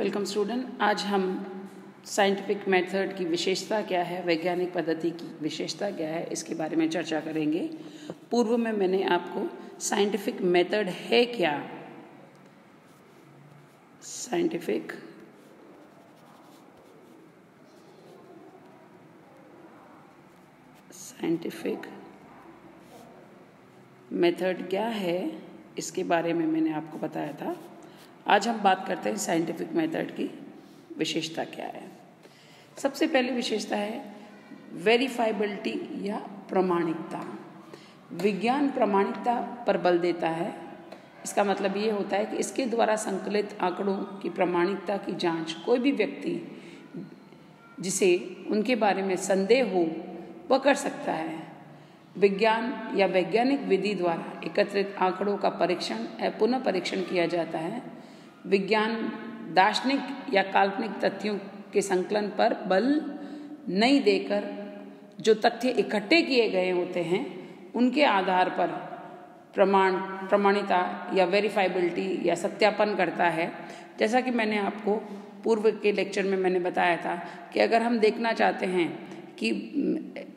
Welcome student. आज हम scientific method की विशेषता क्या है, वैज्ञानिक पद्धति की विशेषता क्या है, इसके बारे में चर्चा करेंगे। पूर्व में मैंने आपको साइंटिफिक मेथड है क्या, साइंटिफिक मेथड क्या है इसके बारे में मैंने आपको बताया था। आज हम बात करते हैं साइंटिफिक मेथड की विशेषता क्या है। सबसे पहली विशेषता है वेरीफाइबिलिटी या प्रमाणिकता। विज्ञान प्रमाणिकता पर बल देता है। इसका मतलब ये होता है कि इसके द्वारा संकलित आंकड़ों की प्रमाणिकता की जांच कोई भी व्यक्ति जिसे उनके बारे में संदेह हो वह कर सकता है। विज्ञान या वैज्ञानिक विधि द्वारा एकत्रित आंकड़ों का परीक्षण या पुनः परीक्षण किया जाता है। विज्ञान दार्शनिक या काल्पनिक तथ्यों के संकलन पर बल नहीं देकर जो तथ्य इकट्ठे किए गए होते हैं उनके आधार पर प्रमाणिकता या वेरीफाइबिलिटी या सत्यापन करता है। जैसा कि मैंने आपको पूर्व के लेक्चर में मैंने बताया था कि अगर हम देखना चाहते हैं कि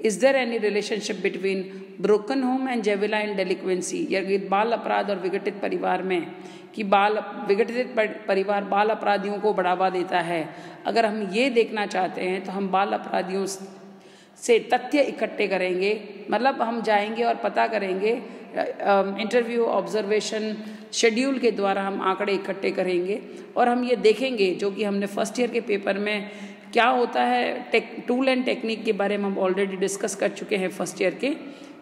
is there any relationship between broken home and जेवेलाइन डेलिक्वेंसी, या बाल अपराध और विघटित परिवार में कि विघटित परिवार बाल अपराधियों को बढ़ावा देता है, अगर हम ये देखना चाहते हैं तो हम बाल अपराधियों से तथ्य इकट्ठे करेंगे। मतलब हम जाएंगे और पता करेंगे, इंटरव्यू, ऑब्जर्वेशन, शेड्यूल के द्वारा हम आंकड़े इकट्ठे करेंगे और हम ये देखेंगे, जो कि हमने फर्स्ट ईयर के पेपर में क्या होता है टूल एंड टेक्निक के बारे में हम ऑलरेडी डिस्कस कर चुके हैं फर्स्ट ईयर के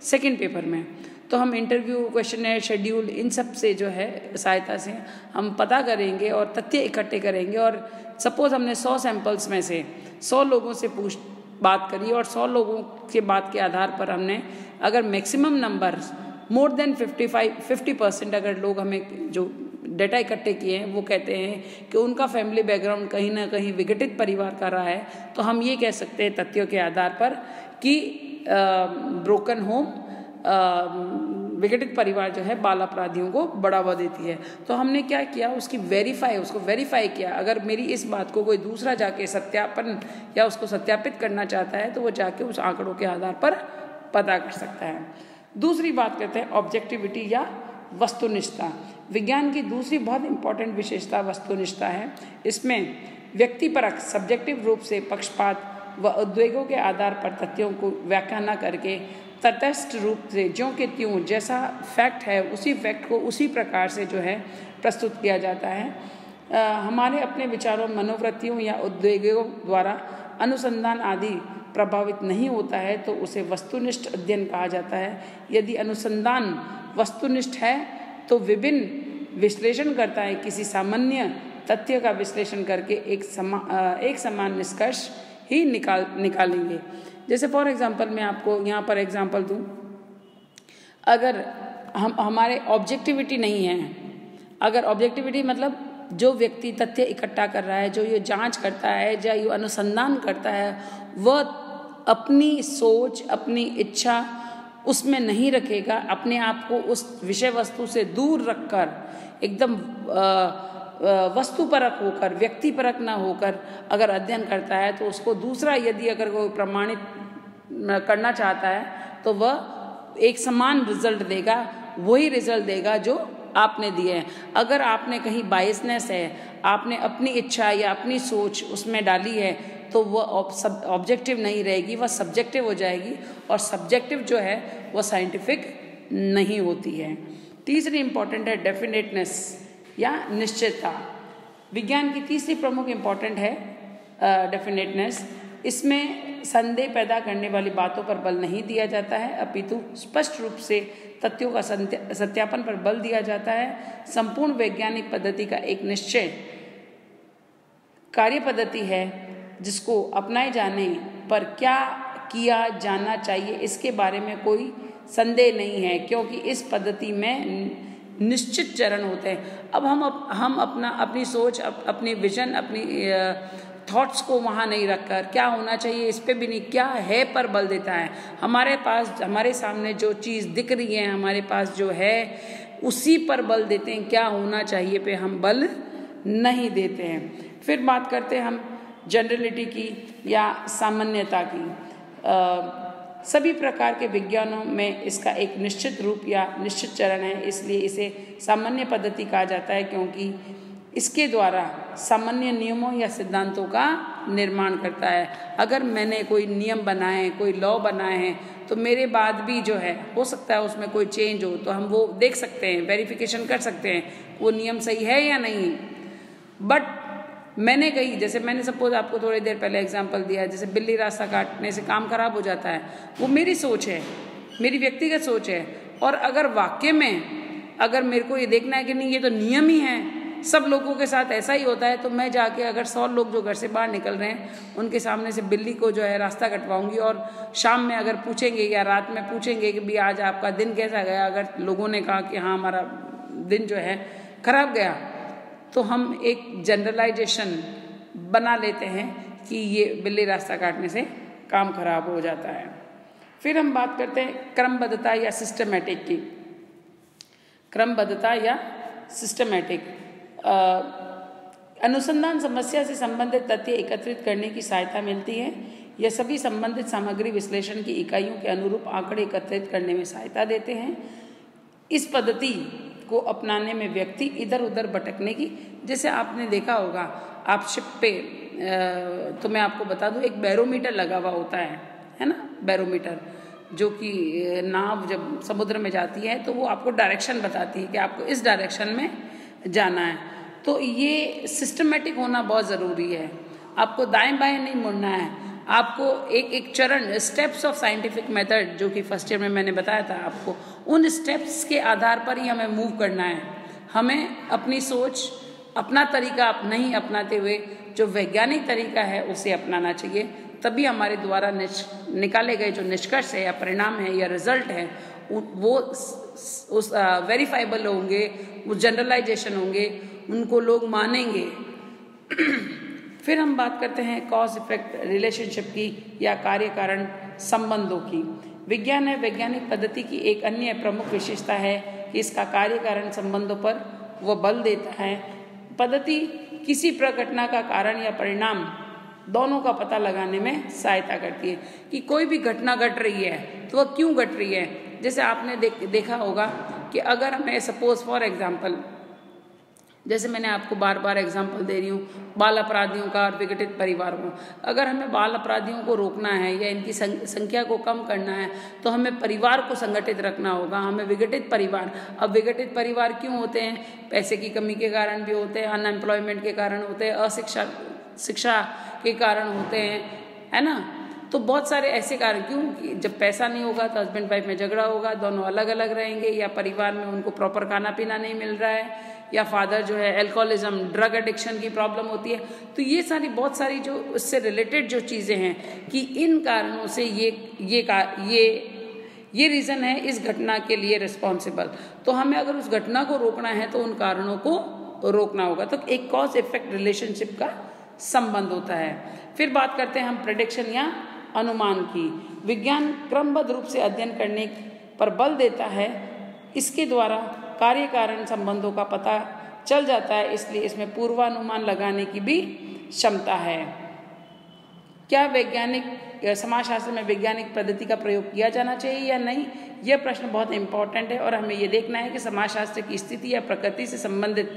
सेकंड पेपर में। तो हम इंटरव्यू, क्वेश्चनर, शेड्यूल, इन सब से जो है सहायता से हम पता करेंगे और तथ्य इकट्ठे करेंगे। और सपोज हमने 100 सैंपल्स में से 100 लोगों से बात करी और 100 लोगों के बात के आधार पर हमने अगर मैक्सिमम नंबर मोर देन 50% अगर लोग हमें जो डेटा इकट्ठे किए हैं वो कहते हैं कि उनका फैमिली बैकग्राउंड कहीं ना कहीं विघटित परिवार का रहा है, तो हम ये कह सकते हैं तथ्यों के आधार पर कि ब्रोकन होम, विघटित परिवार जो है बाल अपराधियों को बढ़ावा देती है। तो हमने क्या किया, उसको वेरीफाई किया। अगर मेरी इस बात को कोई दूसरा जाके सत्यापन या उसको सत्यापित करना चाहता है तो वो जाके उस आंकड़ों के आधार पर पता कर सकता है। दूसरी बात करते हैं ऑब्जेक्टिविटी या वस्तुनिष्ठता। विज्ञान की दूसरी बहुत इंपॉर्टेंट विशेषता वस्तुनिष्ठता है। इसमें व्यक्तिपरक सब्जेक्टिव रूप से पक्षपात व उद्वेगों के आधार पर तथ्यों को व्याख्या न करके तटस्थ रूप से ज्यों के त्यों जैसा फैक्ट है उसी फैक्ट को उसी प्रकार से जो है प्रस्तुत किया जाता है। हमारे अपने विचारों, मनोवृत्तियों या उद्वेगों द्वारा अनुसंधान आदि प्रभावित नहीं होता है तो उसे वस्तुनिष्ठ अध्ययन कहा जाता है। यदि अनुसंधान वस्तुनिष्ठ है तो विभिन्न विश्लेषण करता है किसी सामान्य तथ्य का विश्लेषण करके एक समान निष्कर्ष ही निकालेंगे। जैसे फॉर एग्जांपल मैं आपको यहाँ पर एग्जांपल दूँ, अगर हमारे ऑब्जेक्टिविटी नहीं है, अगर ऑब्जेक्टिविटी मतलब जो व्यक्ति तथ्य इकट्ठा कर रहा है, जो ये जांच करता है या ये अनुसंधान करता है, वह अपनी सोच, अपनी इच्छा उसमें नहीं रखेगा, अपने आप को उस विषय वस्तु से दूर रखकर एकदम वस्तुपरक होकर, व्यक्तिपरक ना होकर अगर अध्ययन करता है तो उसको दूसरा यदि अगर कोई प्रमाणित करना चाहता है तो वह एक समान रिजल्ट देगा, वही रिजल्ट देगा जो आपने दिए हैं। अगर आपने कहीं बायसनेस है, आपने अपनी इच्छा या अपनी सोच उसमें डाली है तो वह ऑब्जेक्टिव नहीं रहेगी, वह सब्जेक्टिव हो जाएगी और सब्जेक्टिव जो है वह साइंटिफिक नहीं होती है। तीसरी इंपॉर्टेंट है डेफिनेटनेस या निश्चितता। विज्ञान की तीसरी प्रमुख इंपॉर्टेंट है डेफिनेटनेस। इसमें संदेह पैदा करने वाली बातों पर बल नहीं दिया जाता है, अपितु स्पष्ट रूप से तथ्यों का सत्यापन पर बल दिया जाता है। संपूर्ण वैज्ञानिक पद्धति का एक निश्चय कार्य पद्धति है जिसको अपनाए जाने पर क्या किया जाना चाहिए इसके बारे में कोई संदेह नहीं है, क्योंकि इस पद्धति में निश्चित चरण होते हैं। अब हम अपनी सोच, अपनी विजन, अपनी थॉट्स को वहाँ नहीं रखकर क्या होना चाहिए इस पे भी नहीं, क्या है पर बल देता है। हमारे सामने जो चीज़ दिख रही है, हमारे पास जो है उसी पर बल देते हैं, क्या होना चाहिए पे हम बल नहीं देते हैं। फिर बात करते हैं हम जनरलिटी की या सामान्यता की। सभी प्रकार के विज्ञानों में इसका एक निश्चित रूप या निश्चित चरण है, इसलिए इसे सामान्य पद्धति कहा जाता है, क्योंकि इसके द्वारा सामान्य नियमों या सिद्धांतों का निर्माण करता है। अगर मैंने कोई नियम बनाए, कोई लॉ बनाए हैं, तो मेरे बाद भी जो है हो सकता है उसमें कोई चेंज हो, तो हम वो देख सकते हैं, वेरिफिकेशन कर सकते हैं वो नियम सही है या नहीं। बट मैंने कही, जैसे मैंने सपोज आपको थोड़ी देर पहले एग्जांपल दिया, जैसे बिल्ली रास्ता काटने से काम खराब हो जाता है, वो मेरी सोच है, मेरी व्यक्तिगत सोच है। और अगर वाकई में अगर मेरे को ये देखना है कि नहीं ये तो नियम ही है, सब लोगों के साथ ऐसा ही होता है, तो मैं जाके अगर 100 लोग जो घर से बाहर निकल रहे हैं उनके सामने से बिल्ली को जो है रास्ता कटवाऊंगी, और शाम में अगर पूछेंगे या रात में पूछेंगे कि भी आज आपका दिन कैसा गया, अगर लोगों ने कहा कि हाँ हमारा दिन जो है खराब गया, तो हम एक जनरलाइजेशन बना लेते हैं कि ये बिल्ली रास्ता काटने से काम खराब हो जाता है। फिर हम बात करते हैं क्रमबद्धता या सिस्टमैटिक की। क्रमबद्धता या सिस्टमैटिक अनुसंधान समस्या से संबंधित तथ्य एकत्रित करने की सहायता मिलती है। यह सभी संबंधित सामग्री विश्लेषण की इकाइयों के अनुरूप आंकड़े एकत्रित करने में सहायता देते हैं। इस पद्धति को अपनाने में व्यक्ति इधर उधर भटकने की, जैसे आपने देखा होगा आप शिप पे, तो मैं आपको बता दूं एक बैरोमीटर लगा हुआ होता है ना, बैरोमीटर, जो कि नाव जब समुद्र में जाती है तो वो आपको डायरेक्शन बताती है कि आपको इस डायरेक्शन में जाना है। तो ये सिस्टमेटिक होना बहुत ज़रूरी है। आपको दाएं बाएं नहीं मुड़ना है, आपको एक एक चरण, स्टेप्स ऑफ साइंटिफिक मेथड, जो कि फर्स्ट ईयर में मैंने बताया था आपको, उन स्टेप्स के आधार पर ही हमें मूव करना है। हमें अपनी सोच, अपना तरीका नहीं अपनाते हुए जो वैज्ञानिक तरीका है उसे अपनाना चाहिए, तभी हमारे द्वारा निकाले गए जो निष्कर्ष है या परिणाम है या रिजल्ट है वो उस वेरीफाइबल होंगे, वो जनरलाइजेशन होंगे, उनको लोग मानेंगे। फिर हम बात करते हैं कॉज इफेक्ट रिलेशनशिप की या कार्य कारण संबंधों की। विज्ञान है वैज्ञानिक पद्धति की एक अन्य प्रमुख विशेषता है कि इसका कार्य कारण संबंधों पर वह बल देता है। पद्धति किसी प्रघटना का कारण या परिणाम दोनों का पता लगाने में सहायता करती है कि कोई भी घटना घट रही है तो वह क्यों घट रही है। जैसे आपने देखा होगा कि अगर हमें सपोज फॉर एग्जांपल, जैसे मैंने आपको बार बार एग्जांपल दे रही हूँ बाल अपराधियों का और विघटित परिवारों को, अगर हमें बाल अपराधियों को रोकना है या इनकी संख्या को कम करना है तो हमें परिवार को संगठित रखना होगा। हमें विघटित परिवार, अब विघटित परिवार क्यों होते हैं? पैसे की कमी के कारण भी होते हैं, अनएम्प्लॉयमेंट के कारण होते हैं, शिक्षा के कारण होते हैं, है ना। तो बहुत सारे ऐसे कारण, क्यों? जब पैसा नहीं होगा तो हस्बैंड वाइफ में झगड़ा होगा, दोनों अलग अलग रहेंगे, या परिवार में उनको प्रॉपर खाना पीना नहीं मिल रहा है, या फादर जो है अल्कोहलिज्म, ड्रग एडिक्शन की प्रॉब्लम होती है। तो ये सारी बहुत सारी जो उससे रिलेटेड जो चीज़ें हैं कि इन कारणों से ये रीज़न है इस घटना के लिए रिस्पॉन्सिबल। तो हमें अगर उस घटना को रोकना है तो उन कारणों को रोकना होगा। तो एक कॉज इफेक्ट रिलेशनशिप का संबंध होता है। फिर बात करते हैं हम प्रेडिक्शन या अनुमान की। विज्ञान क्रमबद्ध रूप से अध्ययन करने पर बल देता है, इसके द्वारा कार्य कारण संबंधों का पता चल जाता है, इसलिए इसमें पूर्वानुमान लगाने की भी क्षमता है। क्या समाजशास्त्र में वैज्ञानिक पद्धति का प्रयोग किया जाना चाहिए या नहीं, यह प्रश्न बहुत इंपॉर्टेंट है और हमें यह देखना है कि समाजशास्त्र की स्थिति या प्रकृति से संबंधित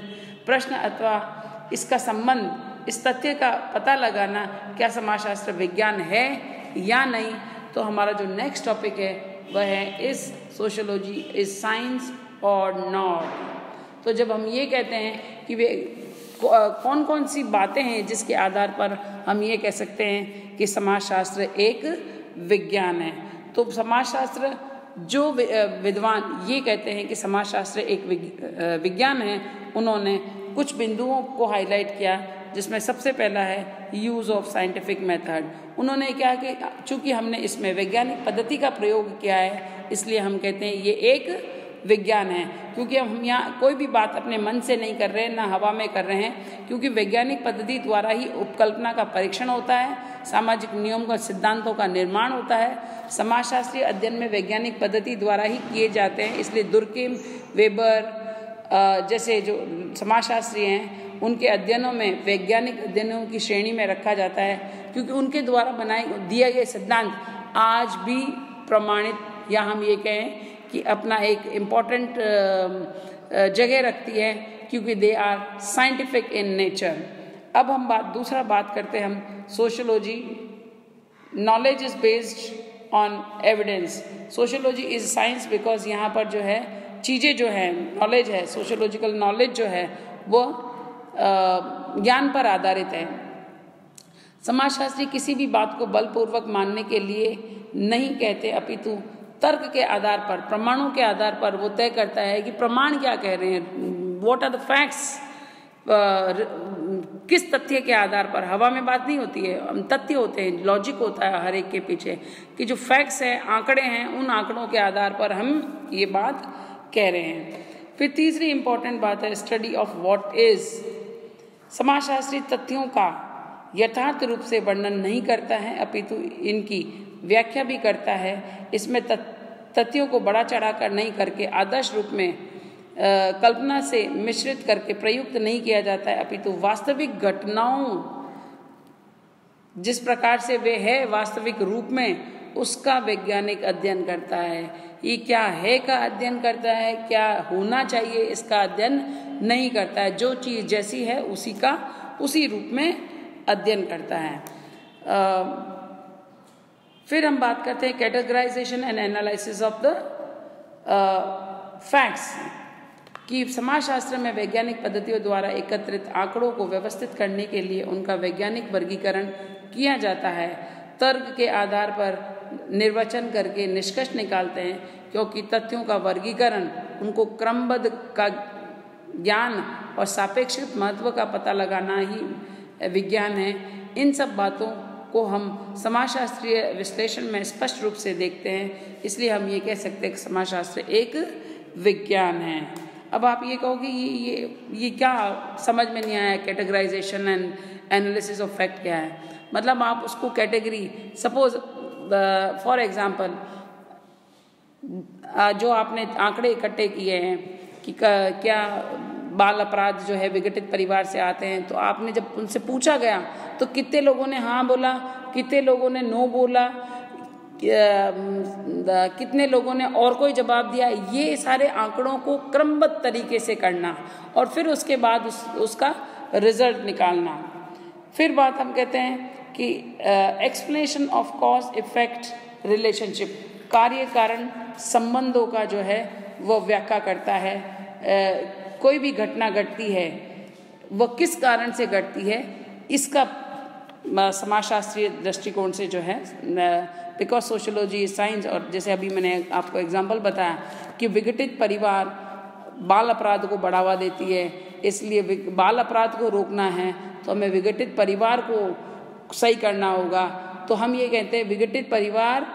प्रश्न अथवा इसका संबंध, इस तथ्य का पता लगाना क्या समाजशास्त्र विज्ञान है या नहीं। तो हमारा जो नेक्स्ट टॉपिक है वह है इज सोशियोलॉजी इज साइंस और नॉट। तो जब हम ये कहते हैं कि वे कौन कौन सी बातें हैं जिसके आधार पर हम ये कह सकते हैं कि समाजशास्त्र एक विज्ञान है, तो समाजशास्त्र जो विद्वान ये कहते हैं कि समाजशास्त्र एक विज्ञान है, उन्होंने कुछ बिंदुओं को हाईलाइट किया, जिसमें सबसे पहला है यूज़ ऑफ साइंटिफिक मेथड। उन्होंने क्या कि चूंकि हमने इसमें वैज्ञानिक पद्धति का प्रयोग किया है, इसलिए हम कहते हैं ये एक विज्ञान है, क्योंकि हम यहाँ कोई भी बात अपने मन से नहीं कर रहे हैं, ना हवा में कर रहे हैं, क्योंकि वैज्ञानिक पद्धति द्वारा ही उपकल्पना का परीक्षण होता है, सामाजिक नियमों का सिद्धांतों का निर्माण होता है। समाजशास्त्रीय अध्ययन में वैज्ञानिक पद्धति द्वारा ही किए जाते हैं, इसलिए दुर्किम, वेबर जैसे जो समाजशास्त्री हैं उनके अध्ययनों में वैज्ञानिक अध्ययनों की श्रेणी में रखा जाता है, क्योंकि उनके द्वारा दिए गए सिद्धांत आज भी प्रमाणित, या हम ये कहें कि अपना एक इम्पॉर्टेंट जगह रखती है, क्योंकि they are scientific in nature. अब हम दूसरा बात करते हैं हम sociology. Knowledge is based on evidence. Sociology is science because यहाँ पर जो है चीज़ें जो है, नॉलेज है, सोशियोलॉजिकल नॉलेज जो है वो ज्ञान पर आधारित है। समाजशास्त्री किसी भी बात को बलपूर्वक मानने के लिए नहीं कहते, अपितु तर्क के आधार पर, प्रमाणों के आधार पर वो तय करता है कि प्रमाण क्या कह रहे हैं, व्हाट आर द फैक्ट्स, किस तथ्य के आधार पर। हवा में बात नहीं होती है, तथ्य होते हैं, लॉजिक होता है हर एक के पीछे, कि जो फैक्ट्स हैं, आंकड़े हैं, उन आंकड़ों के आधार पर हम ये बात कह रहे हैं। फिर तीसरी इंपॉर्टेंट बात है स्टडी ऑफ व्हाट इज। समाजशास्त्री तथ्यों का यथार्थ रूप से वर्णन नहीं करता है, अपितु इनकी व्याख्या भी करता है। इसमें तथ्यों को बड़ा चढ़ाकर नहीं करके आदर्श रूप में कल्पना से मिश्रित करके प्रयुक्त नहीं किया जाता है, अपितु वास्तविक घटनाओं जिस प्रकार से वे है वास्तविक रूप में, उसका वैज्ञानिक अध्ययन करता है। ये क्या है का अध्ययन करता है, क्या होना चाहिए इसका अध्ययन नहीं करता है। जो चीज़ जैसी है उसी का उसी रूप में अध्ययन करता है। फिर हम बात करते हैं categorisation and analysis of the facts, कि समाजशास्त्र में वैज्ञानिक पद्धतियों द्वारा एकत्रित आंकड़ों को व्यवस्थित करने के लिए उनका वैज्ञानिक वर्गीकरण किया जाता है। तर्क के आधार पर निर्वचन करके निष्कर्ष निकालते हैं, क्योंकि तथ्यों का वर्गीकरण उनको क्रमबद्ध का ज्ञान और सापेक्षिक महत्व का पता लगाना ही विज्ञान है। इन सब बातों को हम समाजशास्त्रीय विश्लेषण में स्पष्ट रूप से देखते हैं, इसलिए हम ये कह सकते हैं कि समाजशास्त्र एक विज्ञान है। अब आप ये कहोगे ये क्या समझ में नहीं आया, categorisation and analysis of fact क्या है। मतलब आप उसको कैटेगरी, सपोज फॉर एग्जांपल जो आपने आंकड़े इकट्ठे किए हैं कि क्या बाल अपराध जो है विघटित परिवार से आते हैं, तो आपने जब उनसे पूछा गया तो कितने लोगों ने हाँ बोला, कितने लोगों ने नो बोला, कितने लोगों ने और कोई जवाब दिया। ये सारे आंकड़ों को क्रमबद्ध तरीके से करना और फिर उसके बाद उसका रिजल्ट निकालना। फिर बात हम कहते हैं कि explanation of cause effect relationship, कार्य कारण संबंधों का जो है वो व्याख्या करता है। कोई भी घटना घटती है वो किस कारण से घटती है, इसका समाजशास्त्रीय दृष्टिकोण से जो है, बिकॉज सोशियोलॉजी साइंस, और जैसे अभी मैंने आपको एग्जांपल बताया कि विघटित परिवार बाल अपराध को बढ़ावा देती है, इसलिए बाल अपराध को रोकना है तो हमें विघटित परिवार को सही करना होगा। तो हम ये कहते हैं विघटित परिवार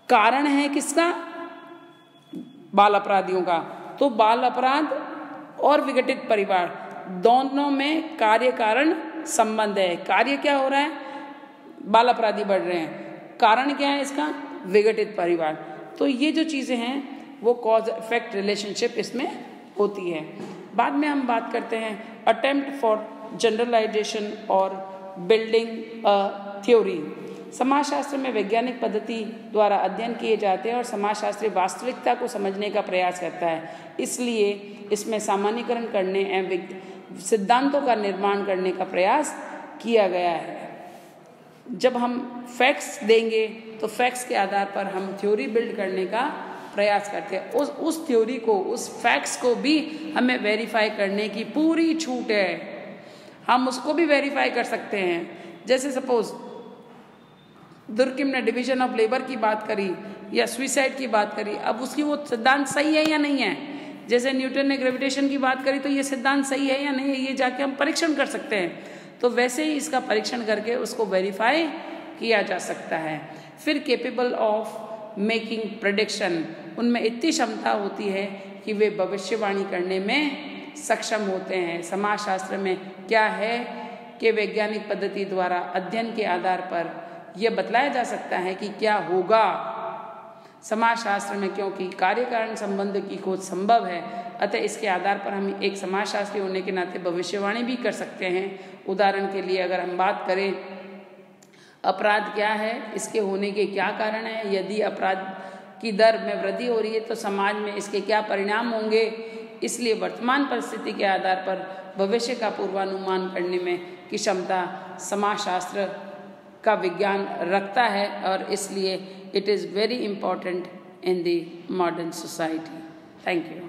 कारण है किसका, बाल अपराधियों का। तो बाल अपराध और विघटित परिवार दोनों में कार्य कारण संबंध है। कार्य क्या हो रहा है, बाल अपराधी बढ़ रहे हैं, कारण क्या है इसका, विघटित परिवार। तो ये जो चीज़ें हैं वो कॉज इफेक्ट रिलेशनशिप इसमें होती है। बाद में हम बात करते हैं अटेम्प्ट फॉर जनरलाइजेशन और बिल्डिंग अ थ्योरी। समाजशास्त्र में वैज्ञानिक पद्धति द्वारा अध्ययन किए जाते हैं और समाजशास्त्री वास्तविकता को समझने का प्रयास करता है, इसलिए इसमें सामान्यीकरण करने एवं सिद्धांतों का निर्माण करने का प्रयास किया गया है। जब हम फैक्ट्स देंगे तो फैक्ट्स के आधार पर हम थ्योरी बिल्ड करने का प्रयास करते हैं। उस थ्योरी को, उस फैक्ट्स को भी हमें वेरीफाई करने की पूरी छूट है, हम उसको भी वेरीफाई कर सकते हैं। जैसे सपोज दुर्किम ने डिवीजन ऑफ लेबर की बात करी या सुइसाइड की बात करी, अब उसकी वो सिद्धांत सही है या नहीं है। जैसे न्यूटन ने ग्रेविटेशन की बात करी तो ये सिद्धांत सही है या नहीं है, ये जाके हम परीक्षण कर सकते हैं। तो वैसे ही इसका परीक्षण करके उसको वेरीफाई किया जा सकता है। फिर केपेबल ऑफ मेकिंग प्रेडिक्शन, उनमें इतनी क्षमता होती है कि वे भविष्यवाणी करने में सक्षम होते हैं। समाजशास्त्र में क्या है कि वैज्ञानिक पद्धति द्वारा अध्ययन के आधार पर यह बतलाया जा सकता है कि क्या होगा, समाजशास्त्र में क्योंकि कार्य कारण संबंध की खोज संभव है, अतः इसके आधार पर हम एक समाजशास्त्री होने के नाते भविष्यवाणी भी कर सकते हैं। उदाहरण के लिए अगर हम बात करें अपराध क्या है, इसके होने के क्या कारण है, यदि अपराध की दर में वृद्धि हो रही है तो समाज में इसके क्या परिणाम होंगे। इसलिए वर्तमान परिस्थिति के आधार पर भविष्य का पूर्वानुमान करने में की क्षमता समाजशास्त्र का विज्ञान रखता है और इसलिए it is very important in the modern society. Thank you.